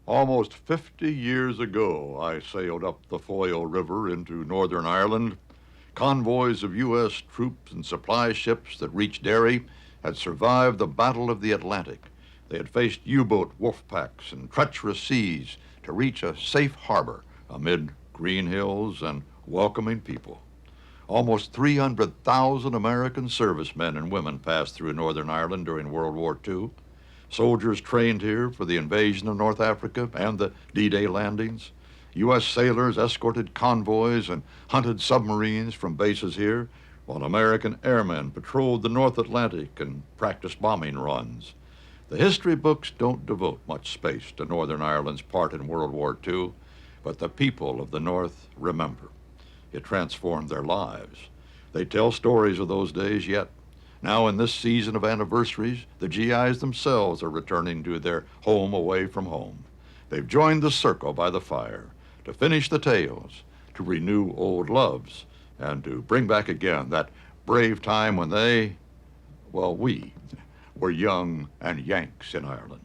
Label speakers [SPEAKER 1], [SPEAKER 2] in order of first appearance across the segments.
[SPEAKER 1] Almost 50 years ago, I sailed up the Foyle River into Northern Ireland. Convoys of U.S. troops and supply ships that reached Derry had survived the Battle of the Atlantic. They had faced U-boat wolf packs and treacherous seas to reach a safe harbor amid green hills and welcoming people. Almost 300,000 American servicemen and women passed through Northern Ireland during World War II. Soldiers trained here for the invasion of North Africa and the D-Day landings. U.S. sailors escorted convoys and hunted submarines from bases here, while American airmen patrolled the North Atlantic and practiced bombing runs. The history books don't devote much space to Northern Ireland's part in World War II, but the people of the North remember. It transformed their lives. They tell stories of those days yet. Now, in this season of anniversaries, the GIs themselves are returning to their home away from home. They've joined the circle by the fire to finish the tales, to renew old loves, and to bring back again that brave time when we were young and Yanks in Ireland.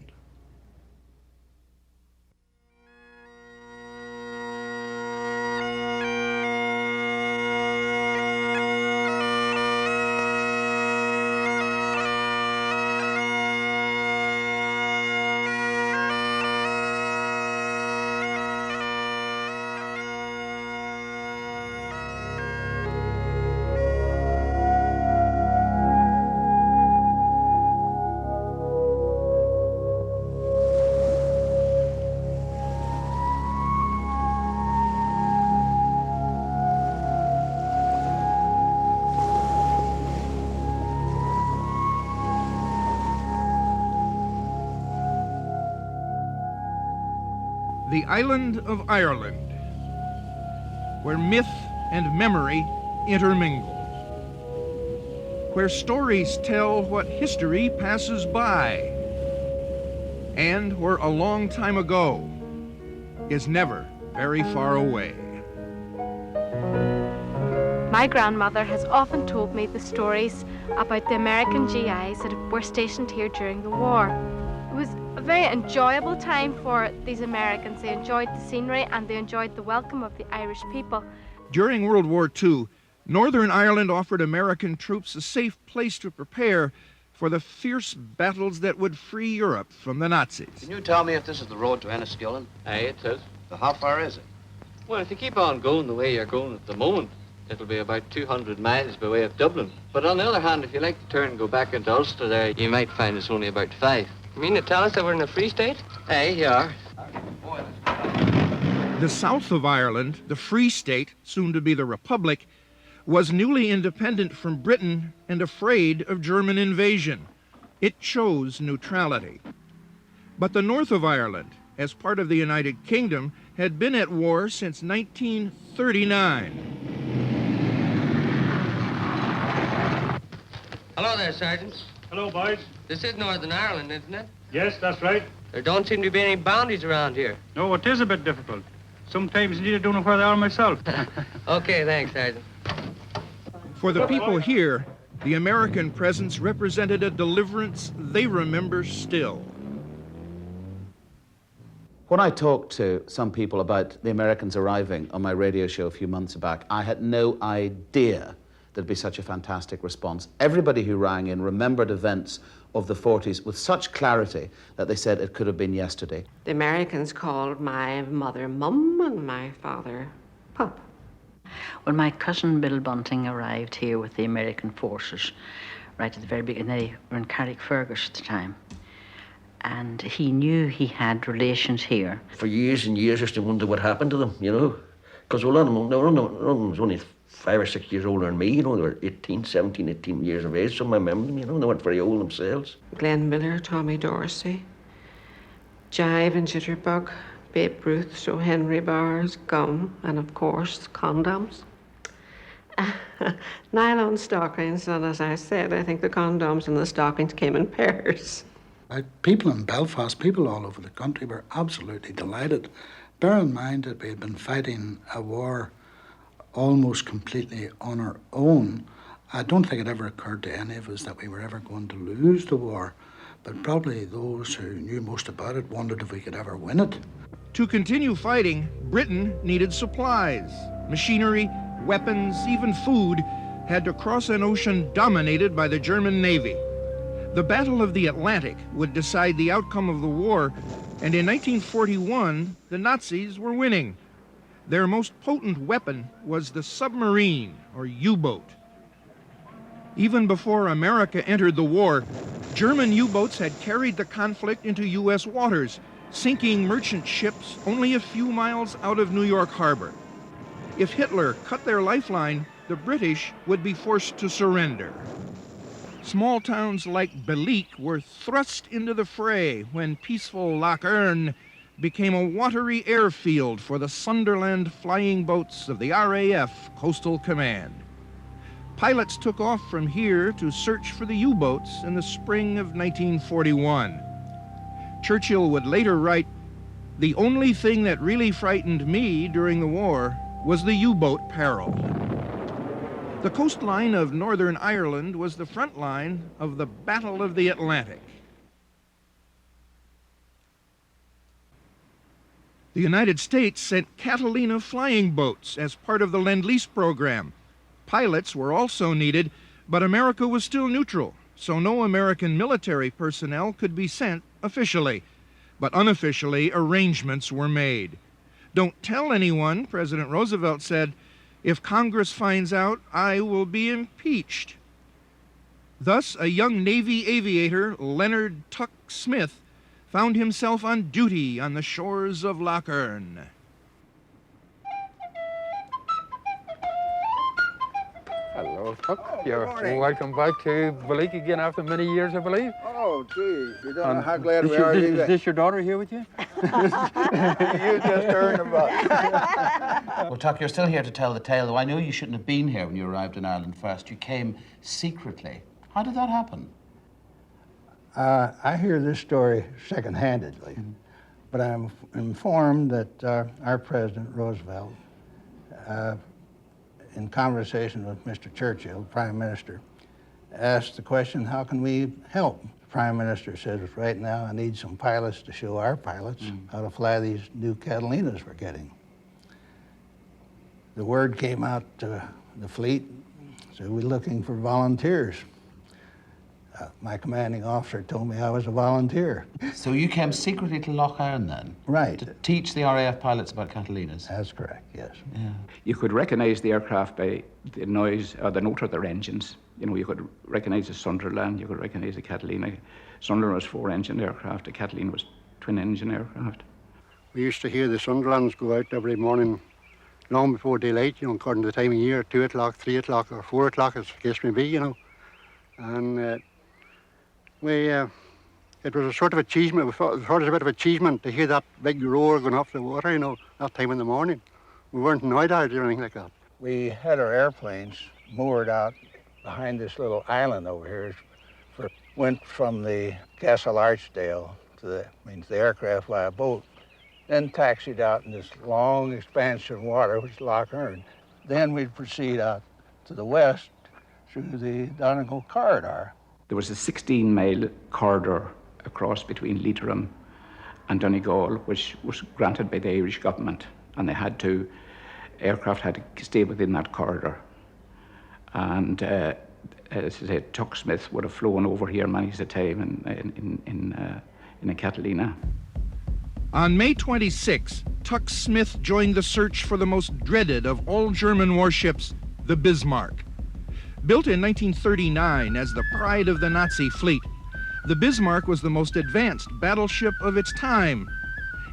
[SPEAKER 2] The island of Ireland, where myth and memory intermingle, where stories tell what history passes by, and where a long time ago is never very far away.
[SPEAKER 3] My grandmother has often told me the stories about the American GIs that were stationed here during the war. It was a very enjoyable time for these Americans. They enjoyed the scenery and they enjoyed the welcome of the Irish people.
[SPEAKER 2] During World War II, Northern Ireland offered American troops a safe place to prepare for the fierce battles that would free Europe from the Nazis.
[SPEAKER 4] Can you tell me if this is the road to Enniskillen?
[SPEAKER 5] Aye, it is.
[SPEAKER 4] So how far is it?
[SPEAKER 5] Well, if you keep on going the way you're going at the moment, it'll be about 200 miles by way of Dublin. But on the other hand, if you like to turn and go back into Ulster there, you might find it's only about 5.
[SPEAKER 6] You mean to tell us that we're in a free state?
[SPEAKER 5] Aye, you are.
[SPEAKER 2] The south of Ireland, the Free State, soon to be the Republic, was newly independent from Britain and afraid of German invasion. It chose neutrality. But the north of Ireland, as part of the United Kingdom, had been at war since 1939.
[SPEAKER 6] Hello there, Sergeant.
[SPEAKER 7] Hello, boys.
[SPEAKER 6] This is Northern Ireland, isn't it?
[SPEAKER 7] Yes, that's right.
[SPEAKER 6] There don't seem to be any boundaries around here.
[SPEAKER 7] No, it is a bit difficult. Sometimes indeed I don't know where they are myself.
[SPEAKER 6] Okay, thanks, Sergeant.
[SPEAKER 2] For the people here, the American presence represented a deliverance they remember still.
[SPEAKER 8] When I talked to some people about the Americans arriving on my radio show a few months back, I had no idea there'd be such a fantastic response. Everybody who rang in remembered events of the 40s with such clarity that they said it could have been yesterday.
[SPEAKER 9] The Americans called my mother Mum and my father Pup.
[SPEAKER 10] When my cousin Bill Bunting arrived here with the American forces, right at the very beginning, they were in Carrickfergus at the time, and he knew he had relations here.
[SPEAKER 11] For years and years, I used to wonder what happened to them, you know, because a lot of them was only 5 or 6 years older than me, you know, they were 18 years of age, some I remember them, you know, they weren't very old themselves.
[SPEAKER 9] Glenn Miller, Tommy Dorsey, Jive and Jitterbug, Babe Ruth, So Henry Bars, gum, and of course, condoms. Nylon stockings, and as I said, I think the condoms and the stockings came in pairs.
[SPEAKER 12] People in Belfast, people all over the country were absolutely delighted. Bear in mind that we had been fighting a war almost completely on our own. I don't think it ever occurred to any of us that we were ever going to lose the war. but probably those who knew most about it wondered if we could ever win it.
[SPEAKER 2] To continue fighting, Britain needed supplies. Machinery, weapons, even food had to cross an ocean dominated by the German Navy. The Battle of the Atlantic would decide the outcome of the war, and in 1941, the Nazis were winning. Their most potent weapon was the submarine, or U-boat. Even before America entered the war, German U-boats had carried the conflict into U.S. waters, sinking merchant ships only a few miles out of New York Harbor. If Hitler cut their lifeline, the British would be forced to surrender. Small towns like Beliek were thrust into the fray when peaceful Loch Earn became a watery airfield for the Sunderland flying boats of the RAF Coastal Command. Pilots took off from here to search for the U-boats in the spring of 1941. Churchill would later write, "The only thing that really frightened me during the war was the U-boat peril." The coastline of Northern Ireland was the front line of the Battle of the Atlantic. The United States sent Catalina flying boats as part of the Lend-Lease program. Pilots were also needed, but America was still neutral, so no American military personnel could be sent officially. But unofficially, arrangements were made. "Don't tell anyone," President Roosevelt said. "If Congress finds out, I will be impeached." Thus, a young Navy aviator, Leonard "Tuck" Smith, found himself on duty on the shores of Loch Earn.
[SPEAKER 7] Hello, Tuck. You're welcome back to Beliek again after many years, I believe.
[SPEAKER 13] Oh, gee, you don't know how glad we are.
[SPEAKER 7] Is this your daughter here with you?
[SPEAKER 13] You just heard about.
[SPEAKER 8] Well, Tuck, you're still here to tell the tale, though I know you shouldn't have been here when you arrived in Ireland first. You came secretly. How did that happen?
[SPEAKER 13] I hear this story second-handedly, but I'm informed that our President Roosevelt, in conversation with Mr. Churchill, Prime Minister, asked the question, how can we help? The Prime Minister says, right now I need some pilots to show our pilots how to fly these new Catalinas we're getting. The word came out to the fleet, so we're looking for volunteers. My commanding officer told me I was a volunteer.
[SPEAKER 8] So you came secretly to Loch Earn then?
[SPEAKER 13] Right.
[SPEAKER 8] To teach the RAF pilots about Catalinas?
[SPEAKER 13] That's correct, yes.
[SPEAKER 8] Yeah.
[SPEAKER 14] You could recognize the aircraft by the noise or the note of their engines. You know, you could recognize the Sunderland, you could recognize the Catalina. Sunderland was 4-engine aircraft, the Catalina was twin-engine aircraft.
[SPEAKER 15] We used to hear the Sunderlands go out every morning long before daylight, you know, according to the time of year, 2 o'clock, 3 o'clock, or 4 o'clock, as the case may be, you know. And it was a sort of achievement. We thought it was a bit of achievement to hear that big roar going off the water, you know, that time in the morning. We weren't annoyed at it or anything like that.
[SPEAKER 13] We had our airplanes moored out behind this little island over here. Went from the Castle Archdale to the aircraft via boat, then taxied out in this long expanse of water, which is Loch Earn. Then we'd proceed out to the west through the Donegal corridor.
[SPEAKER 14] There was a 16-mile corridor across between Leitrim and Donegal, which was granted by the Irish government, and aircraft had to stay within that corridor. And as I said, Tuck Smith would have flown over here many a time in a Catalina.
[SPEAKER 2] On May 26, Tuck Smith joined the search for the most dreaded of all German warships, the Bismarck. Built in 1939 as the pride of the Nazi fleet, the Bismarck was the most advanced battleship of its time.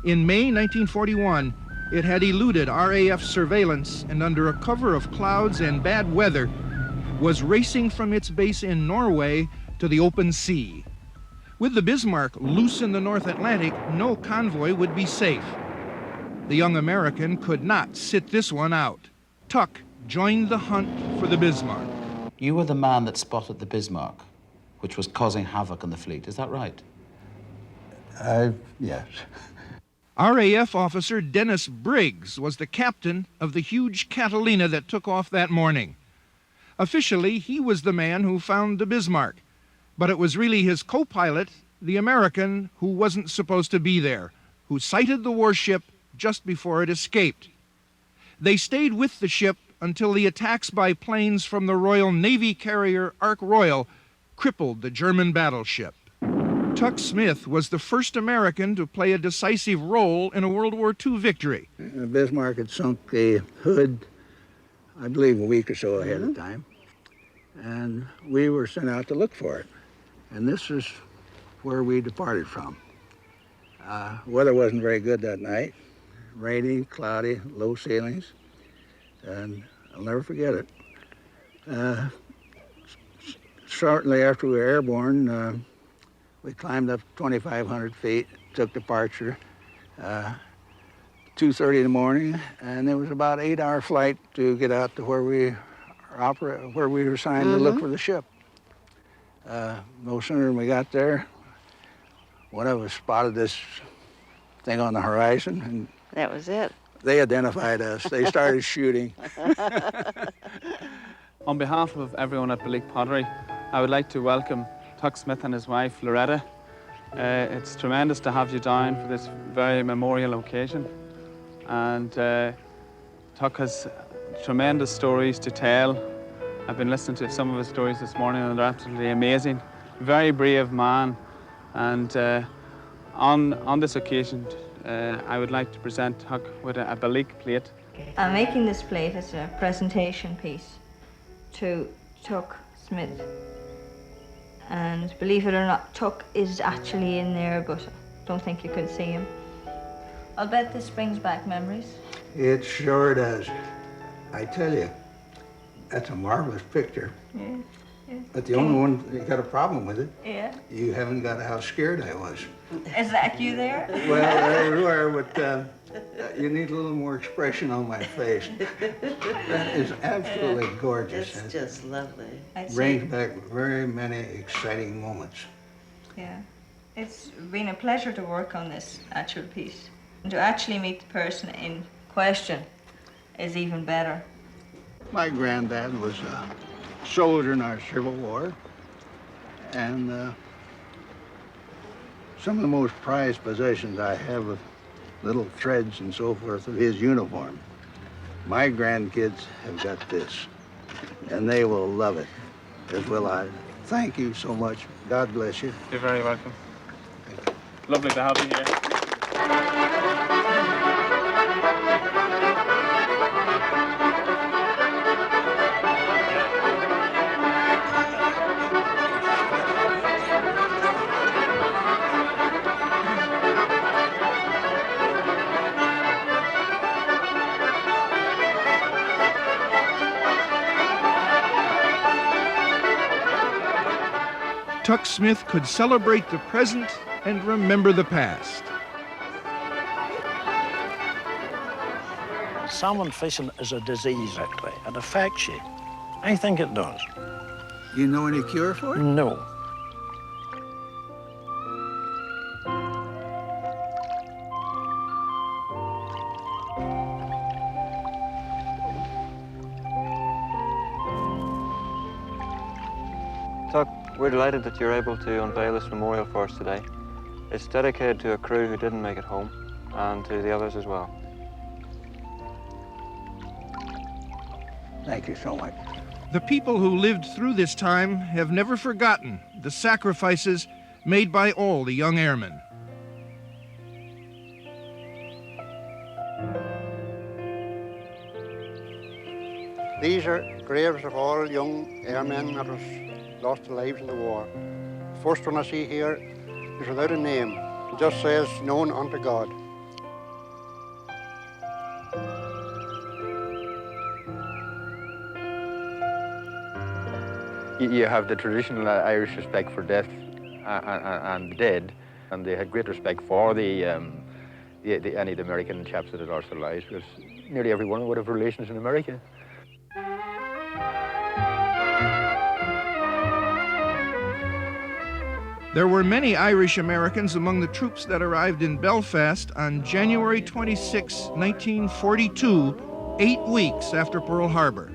[SPEAKER 2] In May 1941, it had eluded RAF surveillance and under a cover of clouds and bad weather was racing from its base in Norway to the open sea. With the Bismarck loose in the North Atlantic, no convoy would be safe. The young American could not sit this one out. Tuck joined the hunt for the Bismarck.
[SPEAKER 8] You were the man that spotted the Bismarck, which was causing havoc in the fleet. Is that right?
[SPEAKER 13] Yes.
[SPEAKER 2] RAF officer Dennis Briggs was the captain of the huge Catalina that took off that morning. Officially, he was the man who found the Bismarck, but it was really his co-pilot, the American who wasn't supposed to be there, who sighted the warship just before it escaped. They stayed with the ship until the attacks by planes from the Royal Navy carrier Ark Royal crippled the German battleship. Tuck Smith was the first American to play a decisive role in a World War II victory.
[SPEAKER 13] Bismarck had sunk the hood, I believe, a week or so ahead of time, and we were sent out to look for it. And this is where we departed from. Weather wasn't very good that night. Rainy, cloudy, low ceilings, and I'll never forget it. Shortly after we were airborne, we climbed up 2,500 feet, took departure, 2:30 in the morning, and it was about an 8-hour flight to get out to where we were assigned to look for the ship. No sooner than we got there, one of us spotted this thing on the horizon, and
[SPEAKER 16] that was it.
[SPEAKER 13] They identified us. They started shooting.
[SPEAKER 17] On behalf of everyone at Balik Pottery, I would like to welcome Tuck Smith and his wife, Loretta. It's tremendous to have you down for this very memorial occasion. And Tuck has tremendous stories to tell. I've been listening to some of his stories this morning and they're absolutely amazing. Very brave man. And on this occasion, I would like to present Tuck with a Balik plate.
[SPEAKER 18] I'm making this plate as a presentation piece to Tuck Smith. And believe it or not, Tuck is actually in there, but I don't think you can see him. I'll bet this brings back memories.
[SPEAKER 13] It sure does. I tell you, that's a marvelous picture.
[SPEAKER 18] Yeah.
[SPEAKER 13] But the only one, you got a problem with it.
[SPEAKER 18] Yeah.
[SPEAKER 13] You haven't got how scared I was.
[SPEAKER 18] Is that you there?
[SPEAKER 13] Well, there you are, but you need a little more expression on my face. That is absolutely gorgeous.
[SPEAKER 16] It's just lovely.
[SPEAKER 13] Brings back very many exciting moments.
[SPEAKER 18] Yeah. It's been a pleasure to work on this actual piece. And to actually meet the person in question is even better.
[SPEAKER 13] My granddad was a soldier in our Civil War, and some of the most prized possessions I have of little threads and so forth of his uniform. My grandkids have got this, and they will love it, as will I. Thank you so much. God bless you.
[SPEAKER 17] You're very welcome. Lovely to have you here.
[SPEAKER 2] Tuck Smith could celebrate the present and remember the past.
[SPEAKER 19] Salmon fishing is a disease, actually. It affects you. I think it does.
[SPEAKER 13] You know any cure for it?
[SPEAKER 19] No.
[SPEAKER 5] Tuck, we're delighted that you're able to unveil this memorial for us today. It's dedicated to a crew who didn't make it home, and to the others as well.
[SPEAKER 13] Thank you so much.
[SPEAKER 2] The people who lived through this time have never forgotten the sacrifices made by all the young airmen.
[SPEAKER 15] These are graves of all young airmen that was lost their lives in the war. The first one I see here is without a name. It just says, known unto God.
[SPEAKER 7] You have the traditional Irish respect for death and the dead, and they had great respect for any of the American chaps that had lost their lives, because nearly everyone would have relations in America.
[SPEAKER 2] There were many Irish Americans among the troops that arrived in Belfast on January 26, 1942, 8 weeks after Pearl Harbor.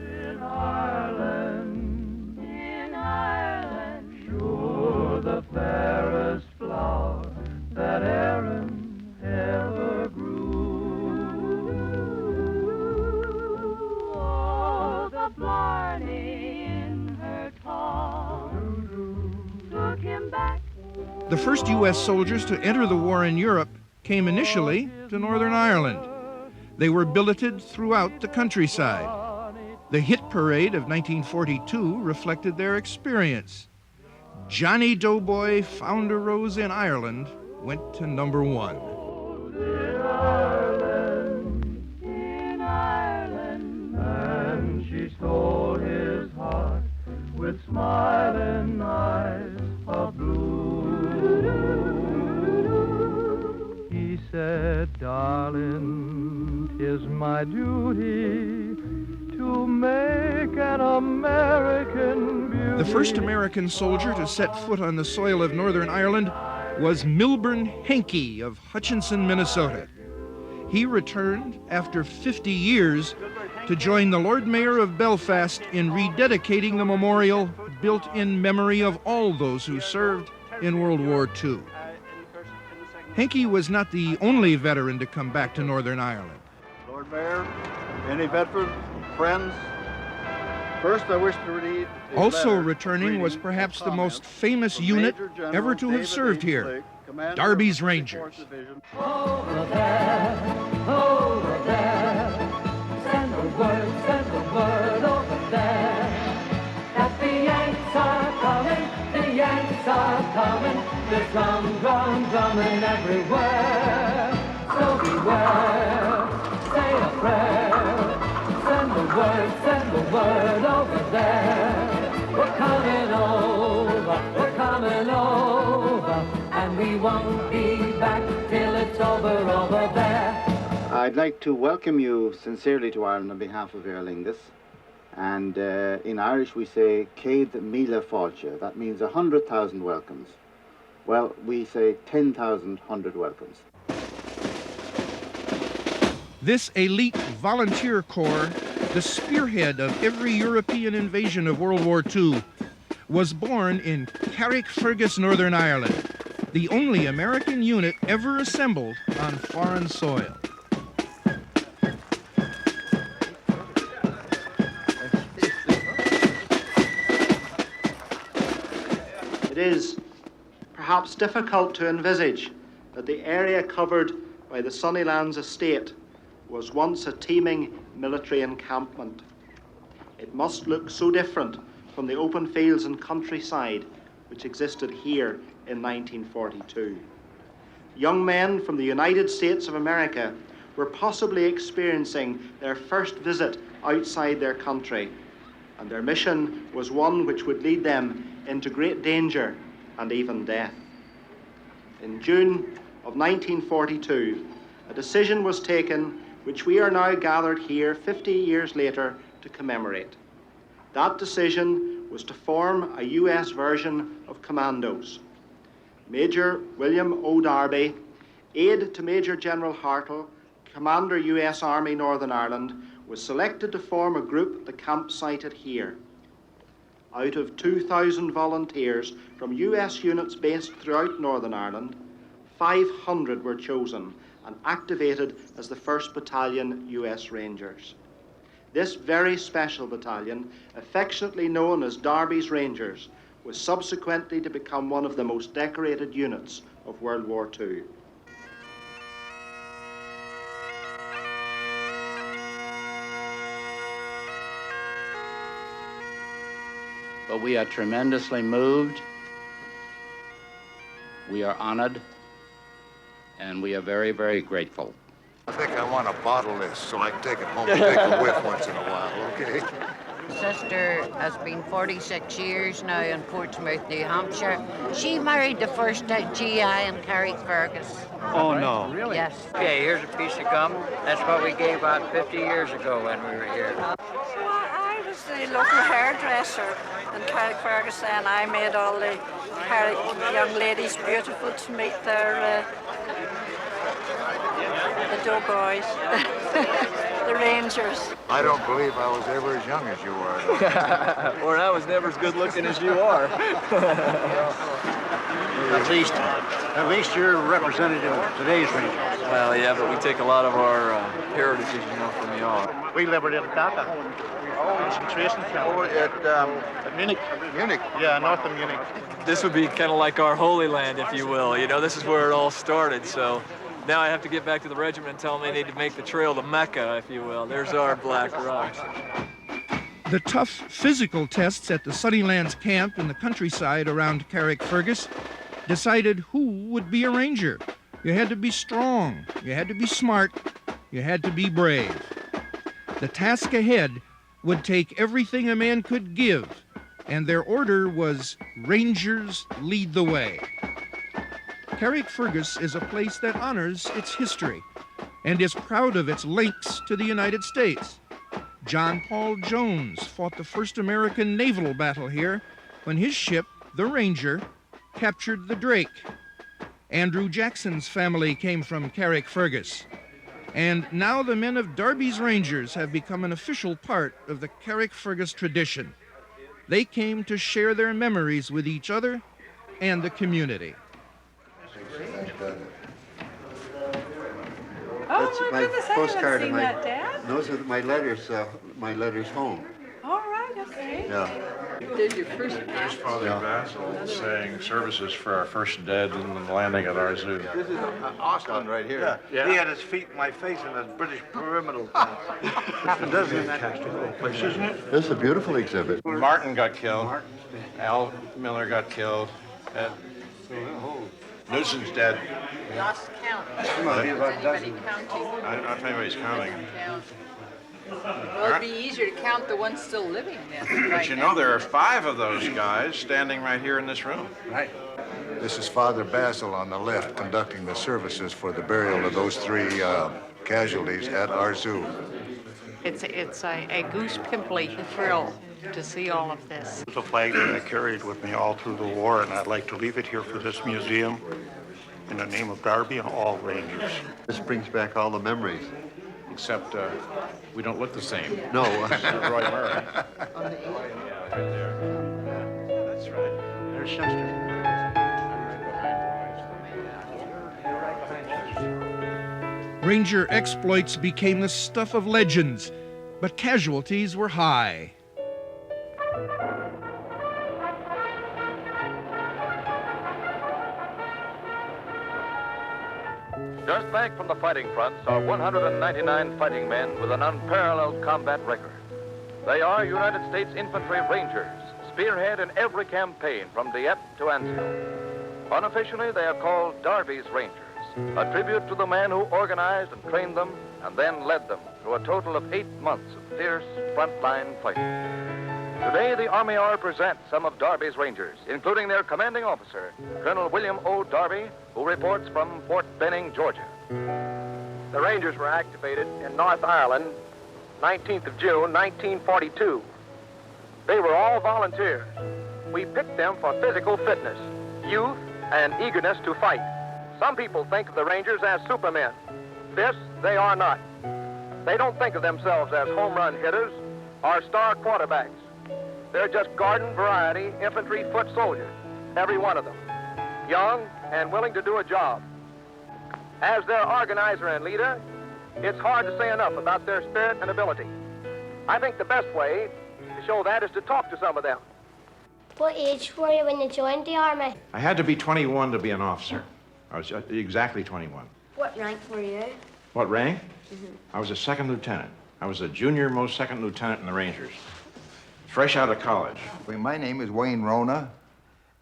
[SPEAKER 20] The fairest flower
[SPEAKER 2] The first U.S. soldiers to enter the war in Europe came initially to Northern Ireland. They were billeted throughout the countryside. The hit parade of 1942 reflected their experience. Johnny Doughboy Found a Rose in Ireland went to number 1.
[SPEAKER 16] In Ireland, and she stole his heart with smiling eyes of blue. He said, darling, 'tis my duty to make an American beauty.
[SPEAKER 2] The first American soldier to set foot on the soil of Northern Ireland was Milburn Hankey of Hutchinson, Minnesota. He returned after 50 years to join the Lord Mayor of Belfast in rededicating the memorial built in memory of all those who served in World War II. Hankey was not the only veteran to come back to Northern Ireland.
[SPEAKER 20] Lord Mayor, any veterans, friends, first I wish to read
[SPEAKER 2] also returning was perhaps the most famous unit ever to have served here, Darby's Rangers.
[SPEAKER 16] Over there, send the word over there, that the Yanks are coming, there's drumming everywhere, so beware, say a prayer, send the word over there, we're coming over, and we won't be back till it's over there.
[SPEAKER 21] I'd like to welcome you sincerely to Ireland on behalf of Aer Lingus. And in Irish we say, Céad Míle Fáilte. That means 100,000 welcomes. Well, we say 10,000 welcomes.
[SPEAKER 2] This elite volunteer corps, the spearhead of every European invasion of World War II, was born in Carrickfergus, Northern Ireland, the only American unit ever assembled on foreign soil.
[SPEAKER 22] It is perhaps difficult to envisage that the area covered by the Sunnylands estate was once a teeming military encampment. It must look so different from the open fields and countryside which existed here in 1942. Young men from the United States of America were possibly experiencing their first visit outside their country, and their mission was one which would lead them into great danger and even death. In June of 1942, a decision was taken which we are now gathered here 50 years later to commemorate. That decision was to form a US version of commandos. Major William O. Darby, aide to Major General Hartle, Commander US Army Northern Ireland, was selected to form a group at the camp sited here. Out of 2,000 volunteers from US units based throughout Northern Ireland, 500 were chosen and activated as the 1st Battalion US Rangers. This very special battalion, affectionately known as Darby's Rangers, was subsequently to become one of the most decorated units of World War II.
[SPEAKER 23] But we are tremendously moved, we are honored, and we are very, very grateful.
[SPEAKER 24] I think I want to bottle this so I can take it home and take a whiff once in a while, okay?
[SPEAKER 25] Sister has been 46 years now in Portsmouth, New Hampshire. She married the first GI in Carrickfergus.
[SPEAKER 17] Oh, no.
[SPEAKER 25] Really? Yes.
[SPEAKER 6] Okay, here's a piece of gum. That's what we gave out 50 years ago when we were here.
[SPEAKER 26] Well, I was the local hairdresser in Carrickfergus, and I made all the Carrick young ladies beautiful to meet their the doughboys, the Rangers.
[SPEAKER 24] I don't believe I was ever as young as you are.
[SPEAKER 17] Or I was never as good looking as you are.
[SPEAKER 6] At least
[SPEAKER 1] At least you're representative of today's Rangers.
[SPEAKER 3] Well, yeah, but we take a lot of our heritages, you know, from the old.
[SPEAKER 1] We liberated Dhaka. Concentration camp.
[SPEAKER 24] Oh, at
[SPEAKER 1] Munich.
[SPEAKER 24] Munich.
[SPEAKER 1] Yeah, north of Munich.
[SPEAKER 3] This would be kind of like our Holy Land, if you will. You know, this is where it all started, so now I have to get back to the regiment and tell them they need to make the trail to Mecca, if you will. There's our black rocks.
[SPEAKER 2] The tough physical tests at the Sunnylands camp in the countryside around Carrickfergus decided who would be a ranger. You had to be strong, you had to be smart, you had to be brave. The task ahead would take everything a man could give, and their order was Rangers lead the way. Carrickfergus is a place that honors its history and is proud of its links to the United States. John Paul Jones fought the first American naval battle here when his ship, the Ranger, captured the Drake. Andrew Jackson's family came from Carrickfergus. And now the men of Darby's Rangers have become an official part of the Carrickfergus tradition. They came to share their memories with each other and the community.
[SPEAKER 26] Oh, my goodness, I haven't seen that, Dad.
[SPEAKER 15] Those are my letters home.
[SPEAKER 26] All right, okay.
[SPEAKER 15] Yeah.
[SPEAKER 26] Did your first
[SPEAKER 4] There's Father Basil saying services for our first dead in the landing at our zoo.
[SPEAKER 24] This is Austin right here.
[SPEAKER 4] Yeah.
[SPEAKER 1] He had his feet in my face in a British pyramidal dance. It doesn't in that place, isn't it?
[SPEAKER 24] This is a beautiful exhibit.
[SPEAKER 4] Martin got killed. Al Miller got killed. Newson's dead.
[SPEAKER 25] Lost count.
[SPEAKER 1] Might be about a dozen.
[SPEAKER 4] I'll tell you what he's counting.
[SPEAKER 9] Well, it'd be easier to count the ones still living then.
[SPEAKER 4] But you know, there are 5 of those guys standing right here in this room.
[SPEAKER 1] Right.
[SPEAKER 24] This is Father Basil on the left conducting the services for the burial of those 3 casualties at our zoo.
[SPEAKER 9] It's a goose pimply thrill to see all of this.
[SPEAKER 1] It's a flag that I carried with me all through the war, and I'd like to leave it here for this museum in the name of Darby and all Rangers.
[SPEAKER 15] This brings back all the memories.
[SPEAKER 4] Except we don't look the same.
[SPEAKER 15] No.
[SPEAKER 4] Roy Murray.
[SPEAKER 1] That's right. There's Chester.
[SPEAKER 2] Ranger exploits became the stuff of legends, but casualties were high.
[SPEAKER 10] Just back from the fighting fronts are 199 fighting men with an unparalleled combat record. They are United States Infantry Rangers, spearhead in every campaign from Dieppe to Anzio. Unofficially, they are called Darby's Rangers, a tribute to the man who organized and trained them and then led them through a total of 8 months of fierce frontline fighting. Today, the Army Hour presents some of Darby's Rangers, including their commanding officer, Colonel William O. Darby, who reports from Fort Benning, Georgia.
[SPEAKER 11] The Rangers were activated in North Ireland, 19th of June, 1942. They were all volunteers. We picked them for physical fitness, youth, and eagerness to fight. Some people think of the Rangers as supermen. This, they are not. They don't think of themselves as home run hitters or star quarterbacks. They're just garden variety infantry foot soldiers, every one of them, young and willing to do a job. As their organizer and leader, it's hard to say enough about their spirit and ability. I think the best way to show that is to talk to some of them.
[SPEAKER 27] What age were you when you joined the Army?
[SPEAKER 4] I had to be 21 to be an officer. I was exactly 21.
[SPEAKER 27] What rank were you?
[SPEAKER 4] What rank? I was a 2nd lieutenant. I was the junior-most 2nd lieutenant in the Rangers. Fresh out of college.
[SPEAKER 24] My name is Wayne Rona,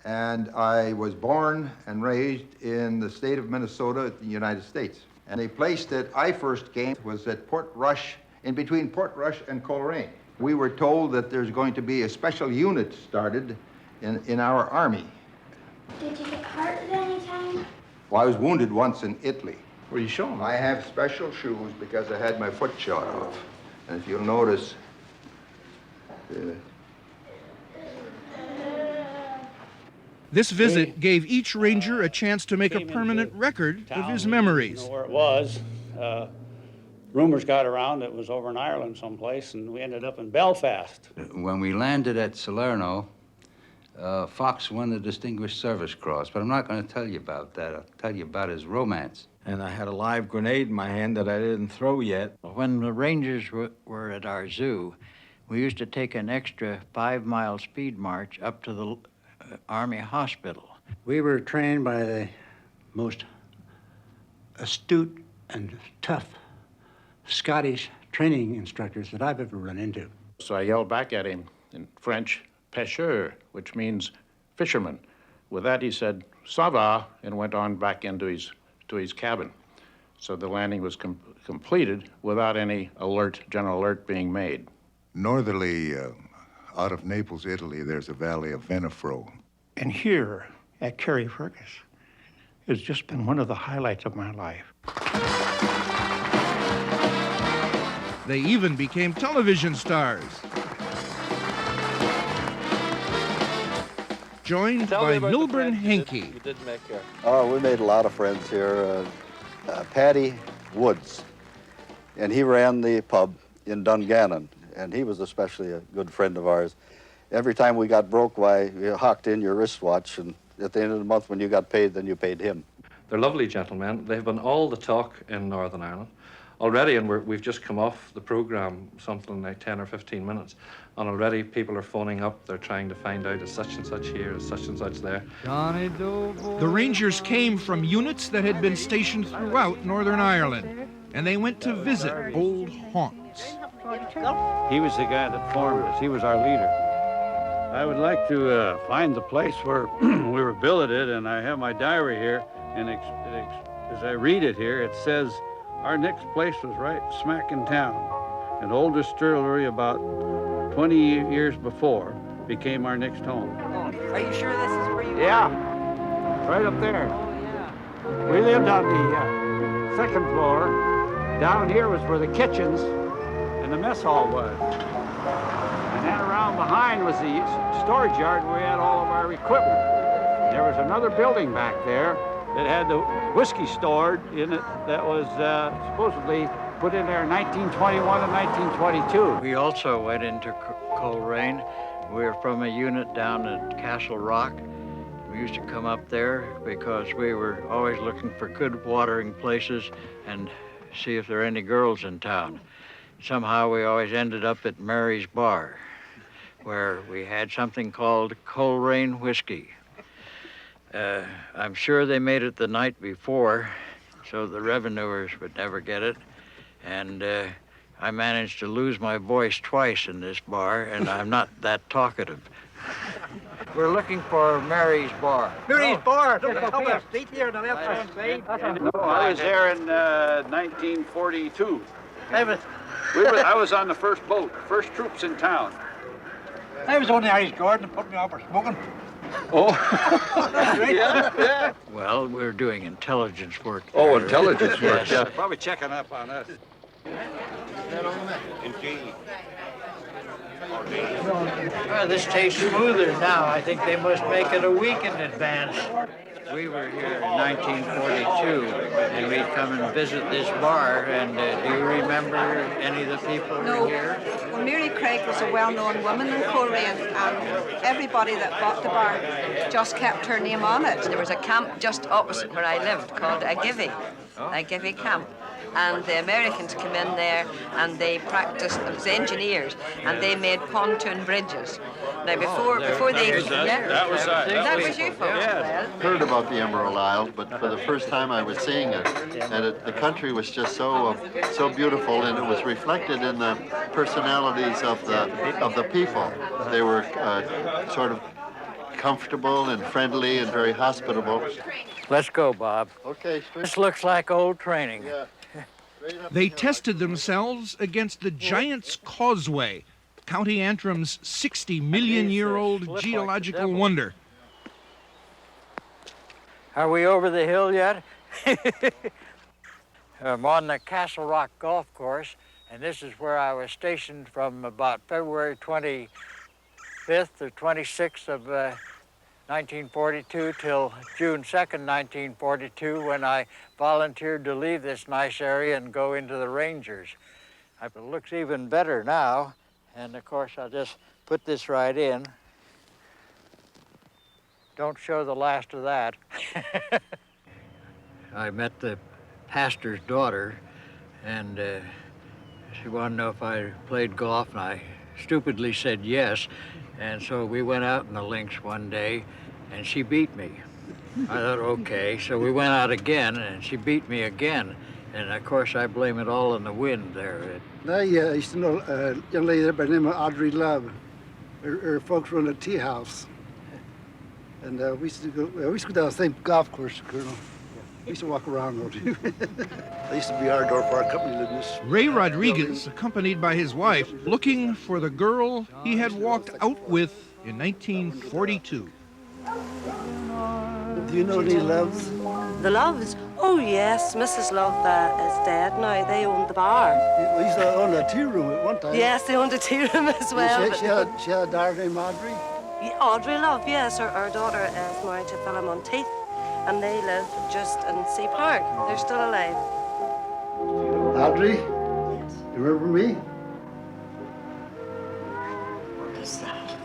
[SPEAKER 24] and I was born and raised in the state of Minnesota, the United States. And the place that I first came was at Port Rush, in between Port Rush and Coleraine. We were told that there's going to be a special unit started in our Army.
[SPEAKER 27] Did you get hurt at any time?
[SPEAKER 24] Well, I was wounded once in Italy.
[SPEAKER 4] Well, you show them.
[SPEAKER 24] I have special shoes because I had my foot shot off. And if you'll notice,
[SPEAKER 2] This visit gave each ranger a chance to make a permanent record of his memories.
[SPEAKER 19] Where it was. Rumors got around it was over in Ireland someplace, and we ended up in Belfast.
[SPEAKER 28] When we landed at Salerno,
[SPEAKER 5] Fox won the Distinguished Service Cross, but I'm not going to tell you about that. I'll tell you about his romance.
[SPEAKER 7] And I had a live grenade in my hand that I didn't throw yet.
[SPEAKER 6] When the Rangers were at our zoo, we used to take an extra 5-mile speed march up to the Army hospital.
[SPEAKER 8] We were trained by the most astute and tough Scottish training instructors that I've ever run into.
[SPEAKER 12] So I yelled back at him in French, pêcheur, which means fisherman. With that, he said, "Ça va," and went on back into his cabin. So the landing was completed without any general alert being made.
[SPEAKER 13] Northerly, out of Naples, Italy, there's a valley of Venafro.
[SPEAKER 1] And here at Carrickfergus has just been one of the highlights of my life.
[SPEAKER 2] They even became television stars. Joined by Milburn Henke.
[SPEAKER 3] You did make here.
[SPEAKER 20] Oh, we made a lot of friends here. Paddy Woods, and he ran the pub in Dungannon, and he was especially a good friend of ours. Every time we got broke, why, you hocked in your wristwatch, and at the end of the month when you got paid, then you paid him.
[SPEAKER 14] They're lovely gentlemen. They've been all the talk in Northern Ireland already, and we've just come off the programme something like 10 or 15 minutes, and already people are phoning up. They're trying to find out is such and such here, is such and such there.
[SPEAKER 2] The Rangers came from units that had been stationed throughout Northern Ireland, and they went to visit old haunts.
[SPEAKER 7] He was the guy that formed us. He was our leader. I would like to find the place where we were billeted, and I have my diary here, and as I read it here, it says, our next place was right smack in town. An old distillery about 20 years before became our next home.
[SPEAKER 6] Are you sure this is where you
[SPEAKER 7] Yeah, right up there. We lived on the second floor. Down here was where the kitchens and the mess hall was. And then around behind was the storage yard where we had all of our equipment. There was another building back there that had the whiskey stored in it that was supposedly put in there in 1921 and 1922.
[SPEAKER 6] We also went into Coleraine. We were from a unit down at Castle Rock. We used to come up there because we were always looking for good watering places and see if there are any girls in town. Somehow we always ended up at Mary's Bar, where we had something called Coleraine whiskey. I'm sure they made it the night before, so the revenuers would never get it. And I managed to lose my voice twice in this bar, and I'm not that talkative. We're looking for Mary's Bar.
[SPEAKER 8] Mary's Bar! Look at the street here on the left-hand side.
[SPEAKER 7] No, I was there in 1942. I was on the first boat, first troops in town.
[SPEAKER 8] I was on the Irish Guard and put me off for smoking.
[SPEAKER 7] Oh,
[SPEAKER 8] yeah.
[SPEAKER 6] Well, we're doing intelligence work.
[SPEAKER 7] Oh, intelligence work,
[SPEAKER 6] Yes.
[SPEAKER 7] yeah. Probably checking up on us.
[SPEAKER 6] Well, this tastes smoother now. I think they must make it a week in advance. We were here in 1942, and we'd come and visit this bar, and do you remember any of the people who were here?
[SPEAKER 26] Well, Mary Craig was a well-known woman in Coleraine, and everybody that bought the bar just kept her name on it.
[SPEAKER 18] There was a camp just opposite where I lived called Agivy Camp. And the Americans came in there and they practiced, it was engineers, and they made pontoon bridges. Now before they...
[SPEAKER 7] That was
[SPEAKER 18] you folks.
[SPEAKER 7] Yeah.
[SPEAKER 20] Heard about the Emerald Isle, but for the first time I was seeing it, and the country was just so beautiful, and it was reflected in the personalities of the people. They were sort of comfortable and friendly and very hospitable.
[SPEAKER 6] Let's go, Bob.
[SPEAKER 20] Okay.
[SPEAKER 6] This looks like old training.
[SPEAKER 20] Yeah.
[SPEAKER 2] They tested themselves against the Giant's Causeway, County Antrim's 60-million-year-old geological wonder.
[SPEAKER 6] Are we over the hill yet? I'm on the Castle Rock Golf Course, and this is where I was stationed from about February 25th or 26th of 1942 till June 2nd, 1942, when I volunteered to leave this nice area and go into the Rangers. It looks even better now, and of course I'll just put this right in. don't show the last of that. I met the pastor's daughter, and she wanted to know if I played golf, and I stupidly said yes. And so we went out in the links one day, and she beat me. I thought, okay. So we went out again, and she beat me again. And of course, I blame it all on the wind there.
[SPEAKER 9] I used to know a young lady there by the name of Audrey Love. Her folks run a tea house. And we used to go down the same golf course, Colonel. We used to walk around though, too. I used to be our door for our company business.
[SPEAKER 2] Ray Rodriguez, accompanied by his wife, looking for the girl he had walked out with in 1942.
[SPEAKER 9] Do you know any Loves?
[SPEAKER 16] The Loves? Oh, yes. Mrs. Love is dead now. They owned the bar.
[SPEAKER 9] We used to own a tea room at one time.
[SPEAKER 16] Yes, they owned a tea room as well.
[SPEAKER 9] She had a daughter named Audrey?
[SPEAKER 16] Yeah, Audrey Love, yes. Her daughter is married to Philip Monteith, and they live just in Sea Park. They're still alive.
[SPEAKER 9] Audrey? Yes. You remember me?
[SPEAKER 17] What is that?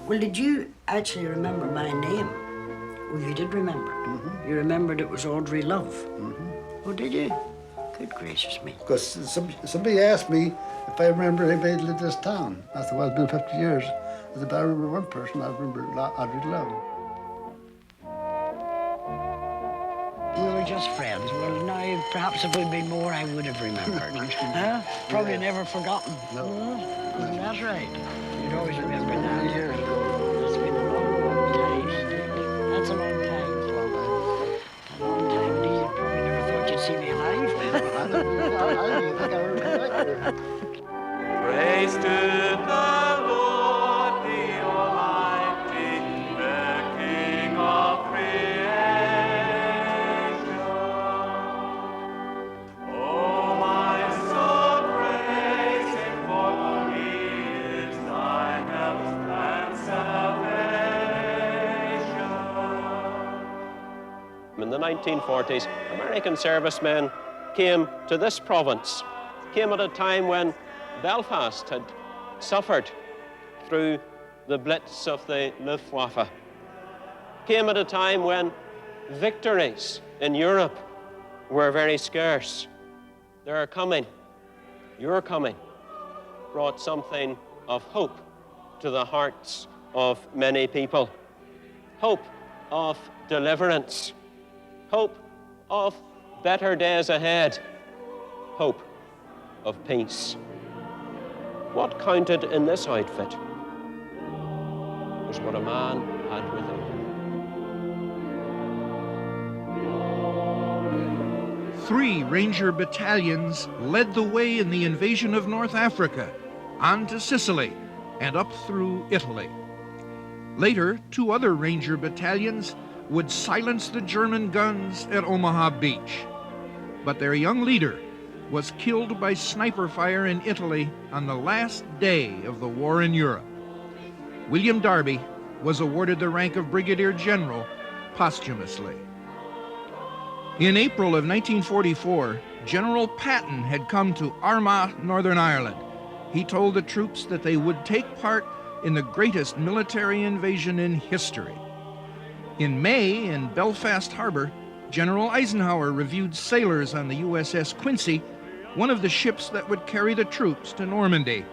[SPEAKER 17] Well, did you actually remember my name? Oh, you did remember. You remembered it was Audrey Love. Oh, did you? Good gracious me.
[SPEAKER 9] Because somebody asked me if I remember anybody that lived in this town. I said, well, it's been 50 years. I said, but I remember one person. I remember Audrey Love.
[SPEAKER 17] We were just friends. Well, now, perhaps if we'd been more, I would have remembered. Huh? Probably
[SPEAKER 9] Yeah.
[SPEAKER 17] never forgotten.
[SPEAKER 9] No.
[SPEAKER 17] That's right. You'd always remember that. Years ago. It's been a long time. That's a long time. A long time. Indeed, you probably never thought you'd see me alive.
[SPEAKER 9] I didn't think I ever come back here.
[SPEAKER 21] Praise to the Lord, the Almighty, the King of creation. Oh, my soul, praise Him, for He is thy help and salvation.
[SPEAKER 22] In the 1940s, American servicemen came to this province, came at a time when Belfast had suffered through the blitz of the Luftwaffe, came at a time when victories in Europe were very scarce. Their coming, your coming, brought something of hope to the hearts of many people. Hope of deliverance, hope of better days ahead, hope of peace. What counted in this outfit was what a man had within him.
[SPEAKER 2] 3 Ranger battalions led the way in the invasion of North Africa, on to Sicily, and up through Italy. Later, 2 other Ranger battalions would silence the German guns at Omaha Beach. But their young leader was killed by sniper fire in Italy on the last day of the war in Europe. William Darby was awarded the rank of Brigadier General posthumously. In April of 1944, General Patton had come to Armagh, Northern Ireland. He told the troops that they would take part in the greatest military invasion in history. In May, in Belfast Harbor, General Eisenhower reviewed sailors on the USS Quincy, one of the ships that would carry the troops to Normandy.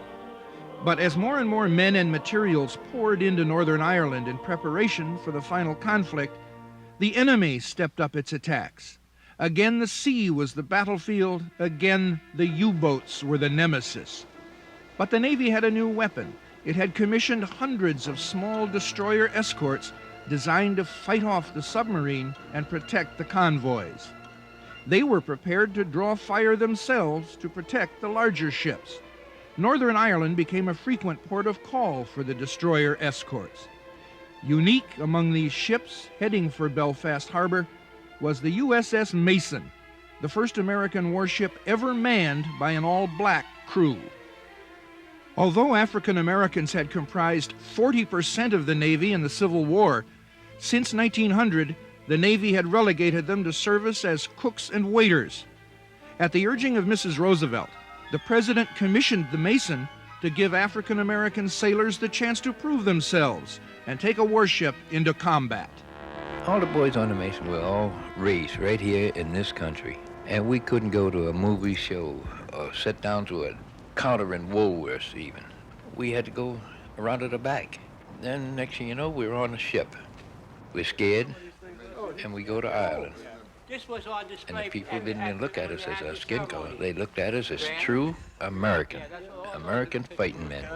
[SPEAKER 2] But as more and more men and materials poured into Northern Ireland in preparation for the final conflict, the enemy stepped up its attacks. Again, the sea was the battlefield. Again, the U-boats were the nemesis. But the Navy had a new weapon. It had commissioned hundreds of small destroyer escorts designed to fight off the submarine and protect the convoys. They were prepared to draw fire themselves to protect the larger ships. Northern Ireland became a frequent port of call for the destroyer escorts. Unique among these ships heading for Belfast Harbor was the USS Mason, the first American warship ever manned by an all-black crew. Although African Americans had comprised 40% of the Navy in the Civil War, since 1900, the Navy had relegated them to service as cooks and waiters. At the urging of Mrs. Roosevelt, the President commissioned the Mason to give African American sailors the chance to prove themselves and take a warship into combat.
[SPEAKER 4] All the boys on the Mason were all raised right here in this country. And we couldn't go to a movie show or sit down to a counter in Woolworths even. We had to go around to the back. Then next thing you know, we were on a ship. We're scared, and we go to Ireland. And the people didn't even look at us as our skin color. They looked at us as true American fighting men.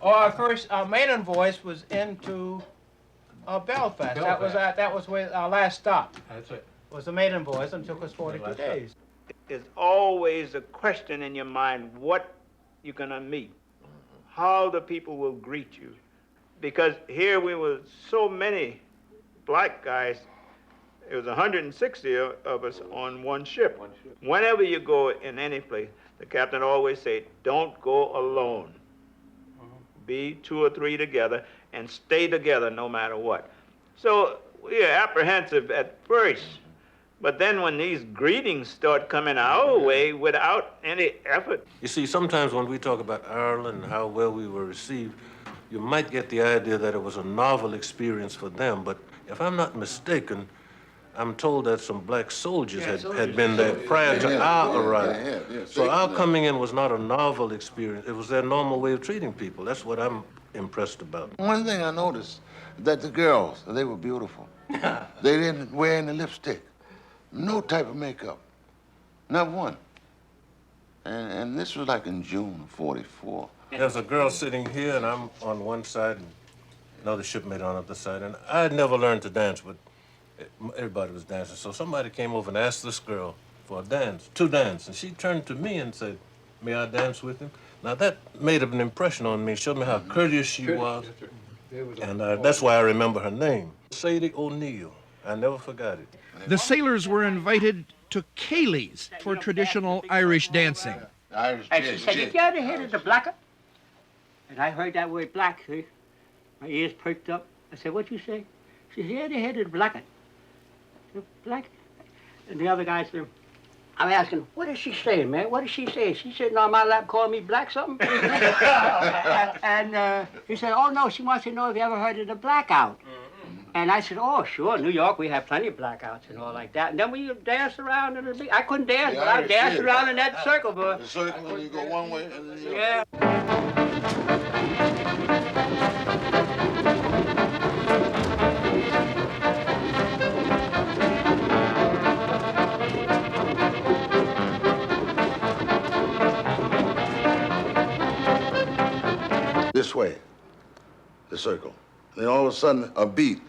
[SPEAKER 10] Our first maiden voice was into Belfast. That was where our last stop.
[SPEAKER 7] That's it.
[SPEAKER 10] Was the maiden voice, and took us 42 days.
[SPEAKER 7] There's always a question in your mind what you're going to meet, how the people will greet you. Because here we were so many black guys, it was 160 of us on one ship. Whenever you go in any place, the captain always said, don't go alone. Be 2 or 3 together and stay together no matter what. So we are apprehensive at first. But then when these greetings start coming our way without any effort.
[SPEAKER 11] You see, sometimes when we talk about Ireland and how well we were received, you might get the idea that it was a novel experience for them. But if I'm not mistaken, I'm told that some black soldiers had been there prior to our arrival. So our coming in was not a novel experience. It was their normal way of treating people. That's what I'm impressed about.
[SPEAKER 15] One thing I noticed, that the girls, they were beautiful. They didn't wear any lipstick. No type of makeup, not one. And this was like in June of '44.
[SPEAKER 11] There's a girl sitting here, and I'm on one side, and another shipmate on the other side. And I had never learned to dance, but everybody was dancing. So somebody came over and asked this girl for a dance, to dance. And she turned to me and said, may I dance with him? Now that made an impression on me, showed me how courteous she was. And that's why I remember her name, Sadie O'Neill. I never forgot it.
[SPEAKER 2] The sailors were invited to Cayley's for traditional Irish dancing.
[SPEAKER 10] And she said, if you ever heard of the blacker? And I heard that word black, see? My ears perked up. I said, what you say? She said, you ever heard of the blacker? The black? And the other guy said, I'm asking, what is she saying, man? What is she saying? She sitting on my lap calling me black something? and he said, oh, no, she wants to know if you ever heard of the blackout. And I said, oh, sure, New York, we have plenty of blackouts and all like that. And then we danced around in I couldn't dance, but I danced around in that circle, boy.
[SPEAKER 15] The circle, and you go one way, and then you
[SPEAKER 10] yeah.
[SPEAKER 15] This way, the circle. Then all of a sudden, a beat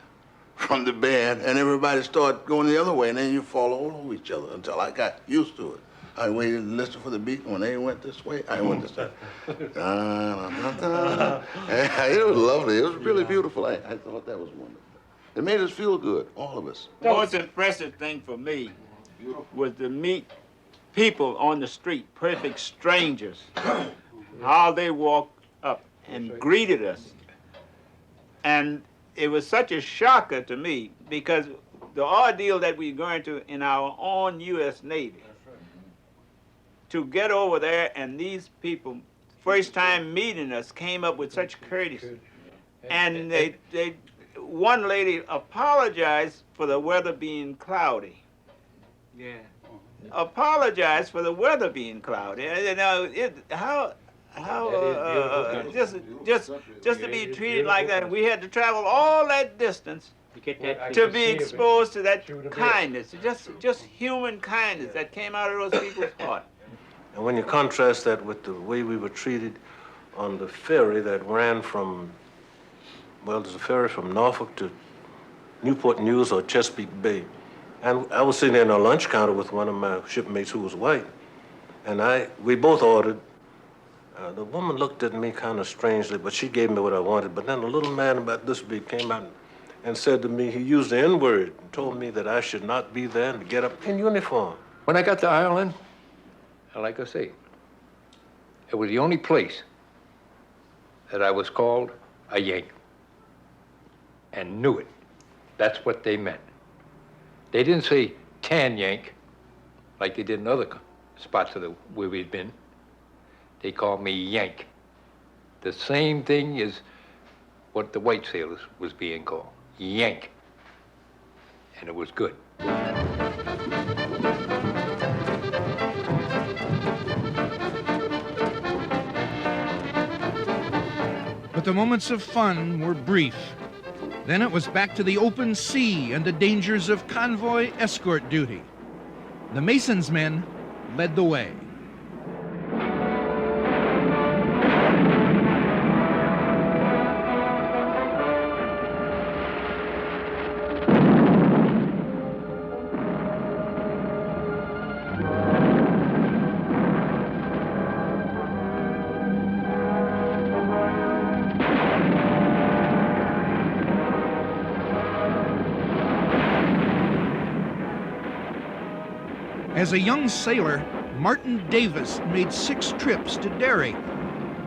[SPEAKER 15] from the band, and everybody started going the other way, and then you fall all over each other until I got used to it. I waited and listened for the beat, and when they went this way, I went this way. It was lovely. It was really beautiful. I thought that was wonderful. It made us feel good, all of us.
[SPEAKER 7] The most impressive thing for me was to meet people on the street, perfect strangers, how they walked up and greeted us. And it was such a shocker to me because the ordeal that we're going to in our own U.S. Navy, to get over there and these people, first time meeting us, came up with such courtesy. And one lady apologized for the weather being cloudy. Yeah. Apologized for the weather being cloudy. You know, just to be treated like that. We had to travel all that distance to be exposed to that kindness, just human kindness that came out of those people's heart.
[SPEAKER 11] And when you contrast that with the way we were treated on the ferry that ran from, well, there's a ferry from Norfolk to Newport News or Chesapeake Bay. And I was sitting there in a lunch counter with one of my shipmates who was white. And we both ordered. The woman looked at me kind of strangely, but she gave me what I wanted. But then a little man about this big came out and said to me, he used the N-word and told me that I should not be there and to get up in uniform.
[SPEAKER 4] When I got to Ireland, like I say, it was the only place that I was called a Yank and knew it. That's what they meant. They didn't say tan Yank like they did in other spots where we'd been. They called me Yank. The same thing as what the white sailors was being called, yank. And it was good.
[SPEAKER 2] But the moments of fun were brief. Then it was back to the open sea and the dangers of convoy escort duty. The Mason's men led the way. As a young sailor, Martin Davis made 6 trips to Darby.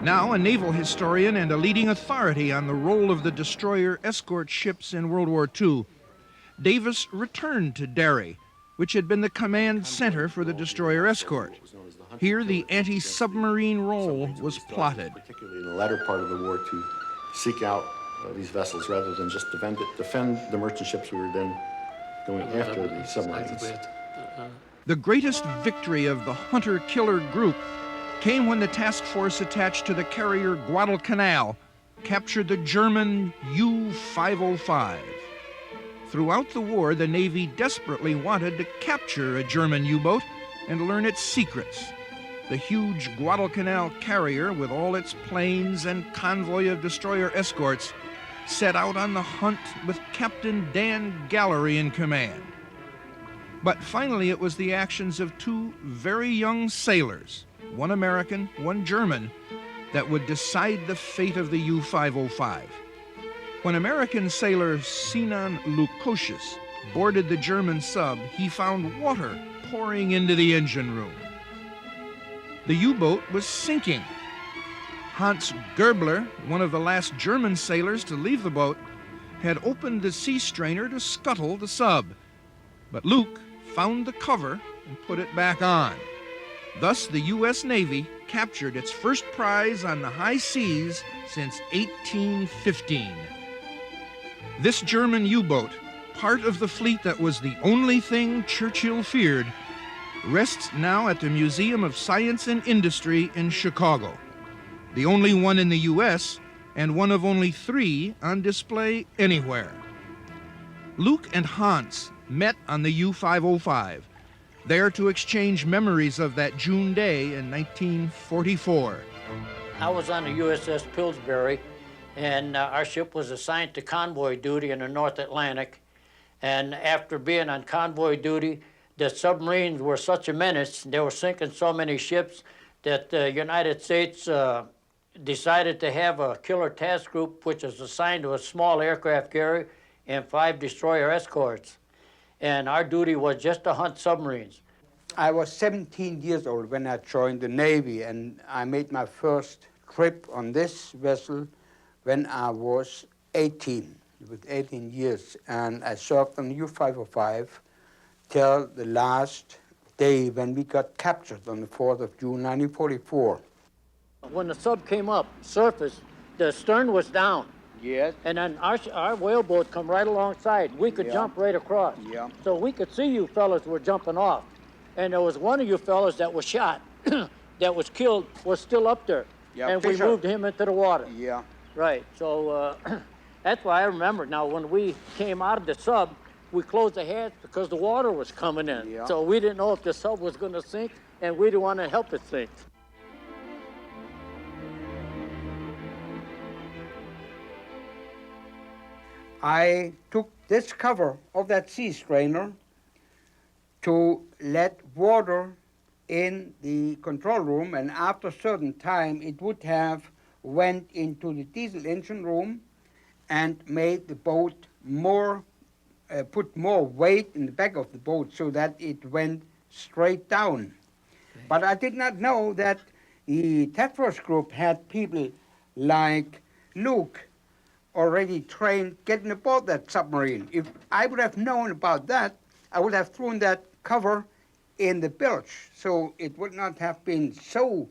[SPEAKER 2] Now a naval historian and a leading authority on the role of the destroyer escort ships in World War II, Davis returned to Darby, which had been the command center for the destroyer escort. Here the anti-submarine role was plotted.
[SPEAKER 5] Particularly in the latter part of the war, to seek out these vessels rather than just defend the merchant ships we were then going after, the submarines.
[SPEAKER 2] The greatest victory of the hunter-killer group came when the task force attached to the carrier Guadalcanal captured the German U-505. Throughout the war, the Navy desperately wanted to capture a German U-boat and learn its secrets. The huge Guadalcanal carrier, with all its planes and convoy of destroyer escorts, set out on the hunt with Captain Dan Gallery in command. But finally it was the actions of 2 very young sailors, one American, one German, that would decide the fate of the U-505. When American sailor Sinan Lukosius boarded the German sub, he found water pouring into the engine room. The U-boat was sinking. Hans Gerbler, one of the last German sailors to leave the boat, had opened the sea strainer to scuttle the sub. But Luke found the cover and put it back on. Thus, the U.S. Navy captured its first prize on the high seas since 1815. This German U-boat, part of the fleet that was the only thing Churchill feared, rests now at the Museum of Science and Industry in Chicago, the only one in the U.S. and one of only 3 on display anywhere. Luke and Hans met on the U-505, there to exchange memories of that June day in 1944.
[SPEAKER 10] I was on the USS Pillsbury, and our ship was assigned to convoy duty in the North Atlantic. And after being on convoy duty, the submarines were such a menace, they were sinking so many ships, that the United States decided to have a killer task group, which was assigned to a small aircraft carrier and 5 destroyer escorts. And our duty was just to hunt submarines.
[SPEAKER 12] I was 17 years old when I joined the Navy, and I made my first trip on this vessel when I was 18, with 18 years. And I served on U-505 till the last day when we got captured on the 4th of June, 1944.
[SPEAKER 10] When the sub came up, surface, the stern was down.
[SPEAKER 12] Yes.
[SPEAKER 10] And then our whaleboat come right alongside. We could jump right across.
[SPEAKER 12] Yeah.
[SPEAKER 10] So we could see you fellas were jumping off. And there was one of you fellas that was shot, that was killed, was still up there.
[SPEAKER 12] Yeah,
[SPEAKER 10] and
[SPEAKER 12] Fisher.
[SPEAKER 10] we moved him into the water.
[SPEAKER 12] Yeah.
[SPEAKER 10] Right, so that's why I remember. Now, when we came out of the sub, we closed the hatch because the water was coming in.
[SPEAKER 12] Yeah.
[SPEAKER 10] So we didn't know if the sub was going to sink, and we didn't want to help it sink.
[SPEAKER 12] I took this cover of that sea strainer to let water in the control room, and after a certain time it would have went into the diesel engine room and made the boat more, put more weight in the back of the boat so that it went straight down. Okay. But I did not know that the task force group had people like Luke already trained getting aboard that submarine. If I would have known about that, I would have thrown that cover in the bilge, so it would not have been so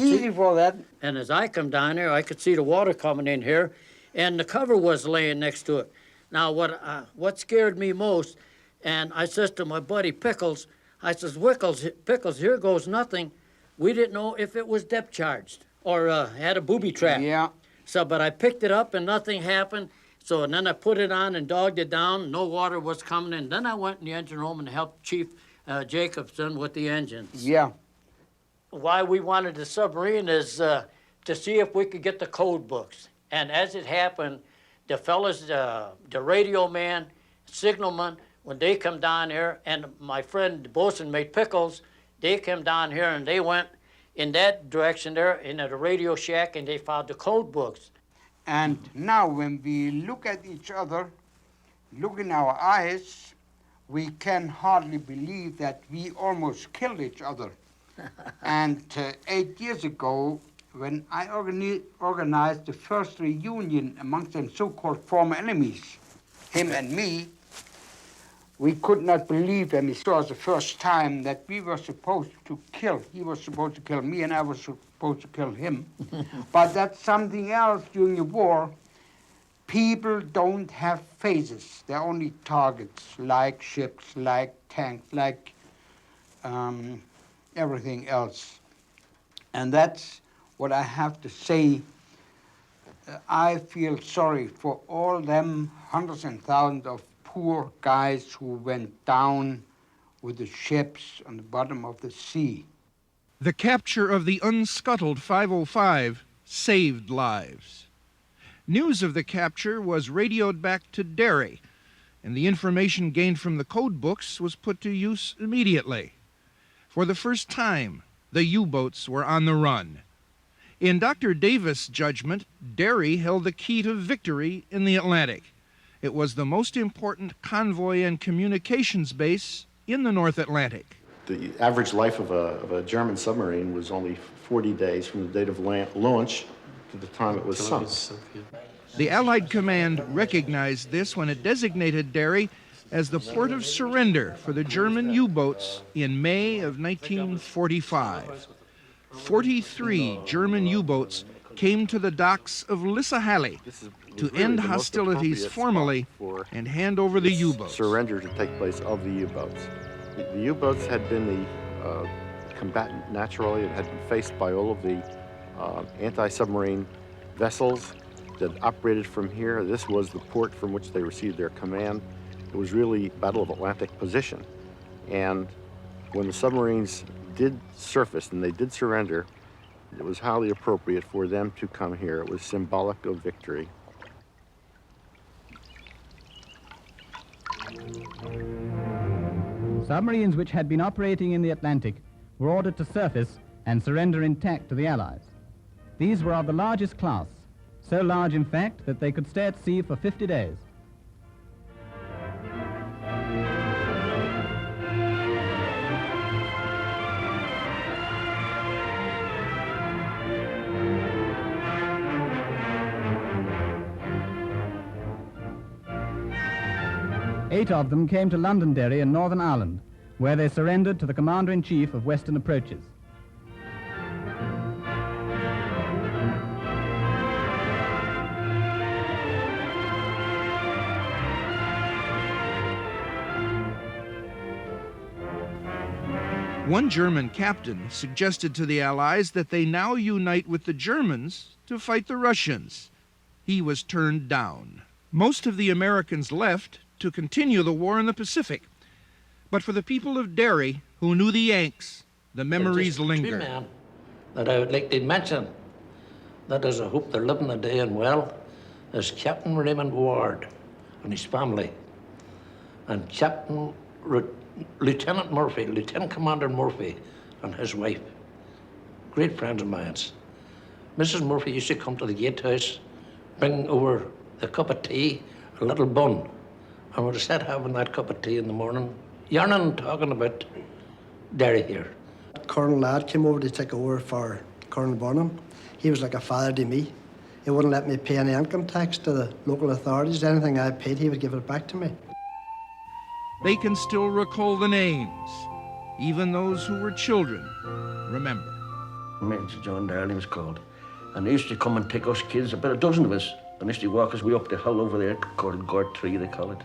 [SPEAKER 12] easy for that.
[SPEAKER 10] And as I come down here, I could see the water coming in here,
[SPEAKER 1] and the cover was laying next to it. Now, what scared me most, and I says to my buddy Pickles, I says, Pickles, here goes nothing. We didn't know if it was depth charged or had a booby trap.
[SPEAKER 12] Yeah.
[SPEAKER 1] So, but I picked it up and nothing happened. So, and then I put it on and dogged it down. No water was coming in. Then I went in the engine room and helped Chief Jacobson with the engines.
[SPEAKER 12] Yeah.
[SPEAKER 1] Why we wanted the submarine is to see if we could get the code books. And as it happened, the fellas, the radio man, signalman, when they come down here, and my friend, the bosun mate Pickles, they came down here and they went in that direction there, in the radio shack, and they found the code books.
[SPEAKER 12] And now when we look at each other, look in our eyes, we can hardly believe that we almost killed each other. And 8 years ago, when I organized the first reunion amongst them so-called former enemies, him and me, we could not believe when we saw the first time that we were supposed to kill. He was supposed to kill me and I was supposed to kill him. But that's something else during the war. People don't have faces. They're only targets, like ships, like tanks, like everything else. And that's what I have to say. I feel sorry for all them hundreds and thousands of poor guys who went down with the ships on the bottom of the sea.
[SPEAKER 2] The capture of the unscuttled 505 saved lives. News of the capture was radioed back to Darby, and the information gained from the code books was put to use immediately. For the first time, the U-boats were on the run. In Dr. Davis' judgment, Darby held the key to victory in the Atlantic. It was the most important convoy and communications base in the North Atlantic.
[SPEAKER 5] The average life of a German submarine was only 40 days from the date of launch to the time it was sunk.
[SPEAKER 2] The Allied command recognized this when it designated Darby as the port of surrender for the German U-boats in May of 1945. 43 German U-boats came to the docks of Lissahally to end hostilities formally and hand over the U-boats.
[SPEAKER 5] Surrender to take place of the U-boats. The U-boats had been the combatant naturally. It had been faced by all of the anti-submarine vessels that operated from here. This was the port from which they received their command. It was really Battle of Atlantic position. And when the submarines did surface and they did surrender, it was highly appropriate for them to come here. It was symbolic of victory.
[SPEAKER 13] Submarines which had been operating in the Atlantic were ordered to surface and surrender intact to the Allies. These were of the largest class, so large in fact that they could stay at sea for 50 days. Eight of them came to Londonderry in Northern Ireland, where they surrendered to the Commander-in-Chief of Western Approaches.
[SPEAKER 2] One German captain suggested to the Allies that they now unite with the Germans to fight the Russians. He was turned down. Most of the Americans left to continue the war in the Pacific. But for the people of Darby, who knew the Yanks, the memories linger.
[SPEAKER 19] Two men that I would like to mention, that is, I hope they're living a day and well, is Captain Raymond Ward and his family, and Lieutenant Murphy, Lieutenant Commander Murphy and his wife. Great friends of mine. Mrs. Murphy used to come to the gatehouse, bring over a cup of tea, a little bun, and we'd sit having that cup of tea in the morning, yarning and talking about Darby here.
[SPEAKER 23] Colonel Ladd came over to take over for Colonel Bonham. He was like a father to me. He wouldn't let me pay any income tax to the local authorities. Anything I paid, he would give it back to me.
[SPEAKER 2] They can still recall the names, even those who were children remember.
[SPEAKER 24] Major John Darby was called, and he used to come and take us kids, about a dozen of us,
[SPEAKER 3] And used to walk his way up the hill over there, called Gort Tree, they call it.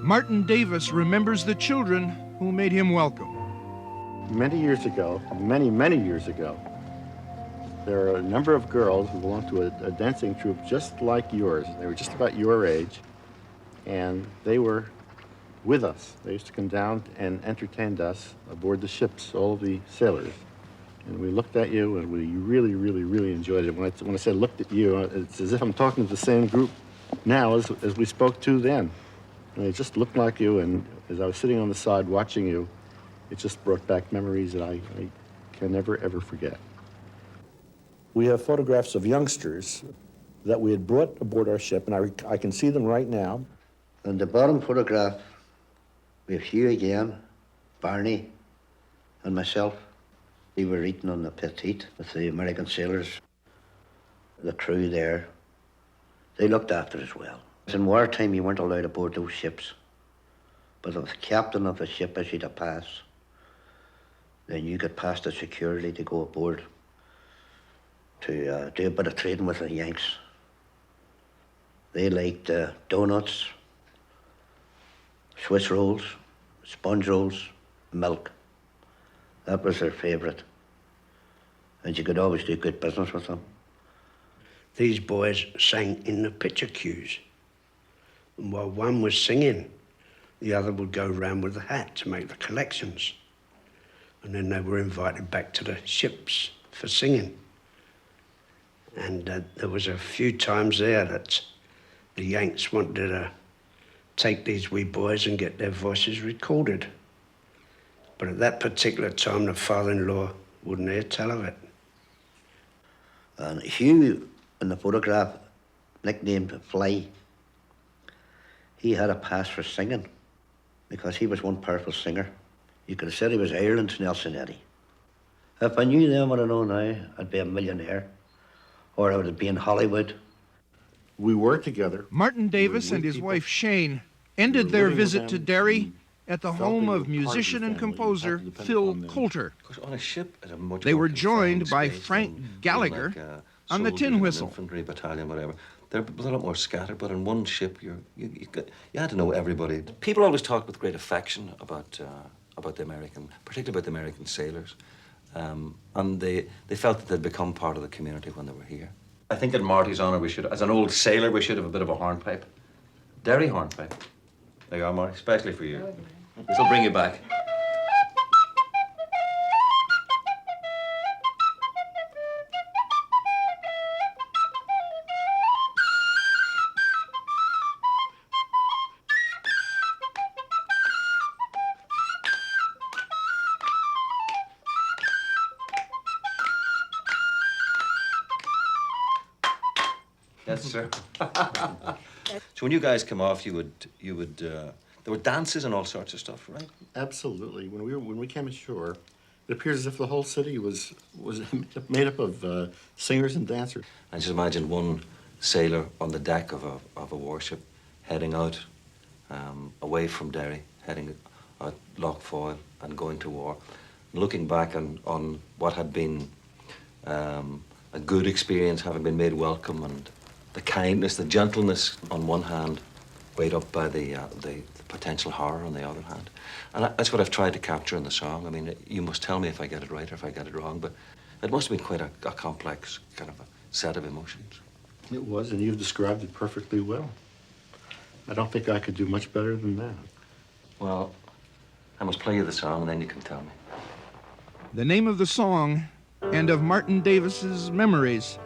[SPEAKER 2] Martin Davis remembers the children who made him welcome.
[SPEAKER 5] Many years ago, many years ago, there are a number of girls who belonged to a dancing troupe just like yours. They were just about your age, and they were with us. They used to come down and entertained us aboard the ships, all of the sailors. And we looked at you, and we really, really, really enjoyed it. When I said looked at you, it's as if I'm talking to the same group now as we spoke to then. And they just looked like you, and as I was sitting on the side watching you, it just brought back memories that I can never, ever forget.
[SPEAKER 8] We have photographs of youngsters that we had brought aboard our ship, and I can see them right now.
[SPEAKER 14] On the bottom photograph, we have Hugh again, Barney, and myself. We were eating on the petite with the American sailors. The crew there, they looked after us well. In wartime, you weren't allowed aboard those ships. But if the captain of the ship issued a pass, then you got past the security to go aboard to do a bit of trading with the Yanks. They liked donuts, Swiss rolls, sponge rolls, milk. That was their favourite. And you could always do good business with them.
[SPEAKER 24] These boys sang in the picture queues. And while one was singing, the other would go round with the hat to make the collections. And then they were invited back to the ships for singing. And there was a few times there that the Yanks wanted to take these wee boys and get their voices recorded. But at that particular time, the father-in-law wouldn't hear tell of it.
[SPEAKER 14] And Hugh, in the photograph, nicknamed Fly, he had a pass for singing because he was one powerful singer. You could have said he was Ireland's Nelson Eddy. If I knew then what I know now, I'd be a millionaire, or I would be in Hollywood.
[SPEAKER 5] We were together.
[SPEAKER 2] Martin Davis and his wife Shane ended their visit to Derry at the home of musician and composer Phil Coulter.
[SPEAKER 3] On a ship, at a much
[SPEAKER 2] They
[SPEAKER 3] more
[SPEAKER 2] were joined
[SPEAKER 3] confined
[SPEAKER 2] by
[SPEAKER 3] space
[SPEAKER 2] Frank
[SPEAKER 3] than,
[SPEAKER 2] Gallagher
[SPEAKER 3] like,
[SPEAKER 2] on the
[SPEAKER 3] soldiers
[SPEAKER 2] tin
[SPEAKER 3] in an
[SPEAKER 2] whistle.
[SPEAKER 3] infantry battalion, whatever. They're a lot more scattered, but in one ship, you had to know everybody. People always talked with great affection about the American, particularly about the American sailors, and they felt that they'd become part of the community when they were here. I think in Marty's honour, we should, as an old sailor, we should have a bit of a hornpipe. Derry hornpipe. There you are, Marty, especially for you. This will bring you back. Yes, sir. So when you guys come off, you would there were dances and all sorts of stuff, right?
[SPEAKER 5] Absolutely. When we came ashore, it appears as if the whole city was made up of singers and dancers.
[SPEAKER 3] I just imagine one sailor on the deck of a warship heading out away from Derry, heading out Lough Foyle and going to war, looking back on what had been a good experience, having been made welcome, and the kindness, the gentleness on one hand, weighed up by the potential horror on the other hand. And that's what I've tried to capture in the song. I mean, you must tell me if I get it right or if I get it wrong, but it must have been quite a complex kind of a set of emotions.
[SPEAKER 5] It was, and you've described it perfectly well. I don't think I could do much better than that.
[SPEAKER 3] Well, I must play you the song and then you can tell me.
[SPEAKER 2] The name of the song and of Martin Davis's memories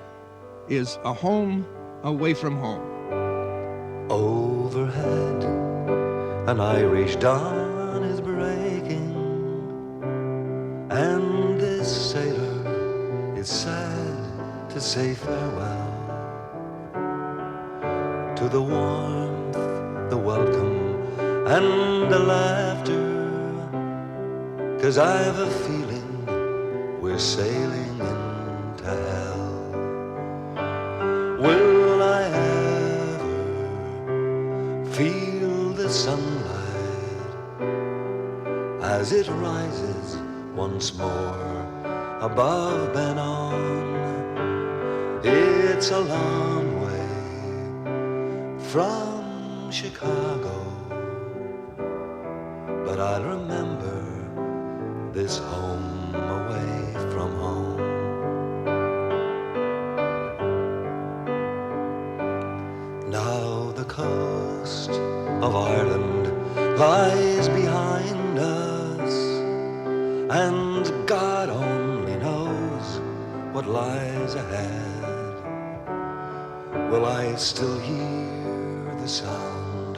[SPEAKER 2] is A Home Away from Home.
[SPEAKER 25] Overhead, an Irish dawn is breaking, and this sailor is sad to say farewell to the warmth, the welcome, and the laughter, 'cause I've a feeling we're sailing into hell. Will I ever feel the sunlight as it rises once more above Benon. It's a long way from Chicago, but I'll remember this home away from home. Now the coast of Ireland lies behind us, and God only knows what lies ahead. Will I still hear the sound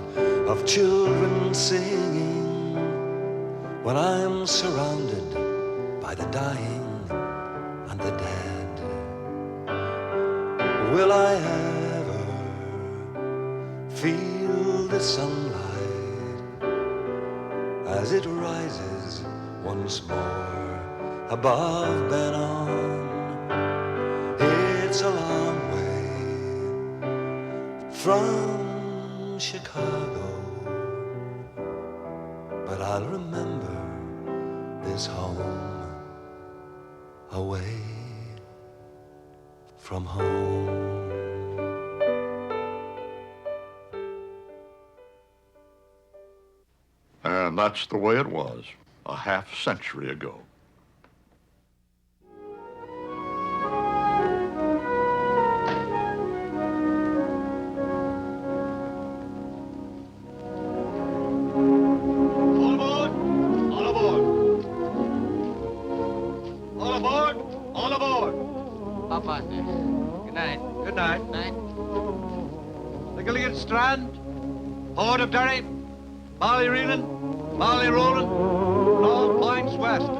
[SPEAKER 25] of children singing when I'm surrounded by the dying and the dead? Will I ever feel the sunlight as it rises once more above Benon? It's a long way from Chicago, but I'll remember this home away from home.
[SPEAKER 6] And that's the way it was a half century ago.
[SPEAKER 16] Good night. Good night. Night. The Gilligan Strand, Port of Derry, Molly Reeling, Molly Rolling, and all points west.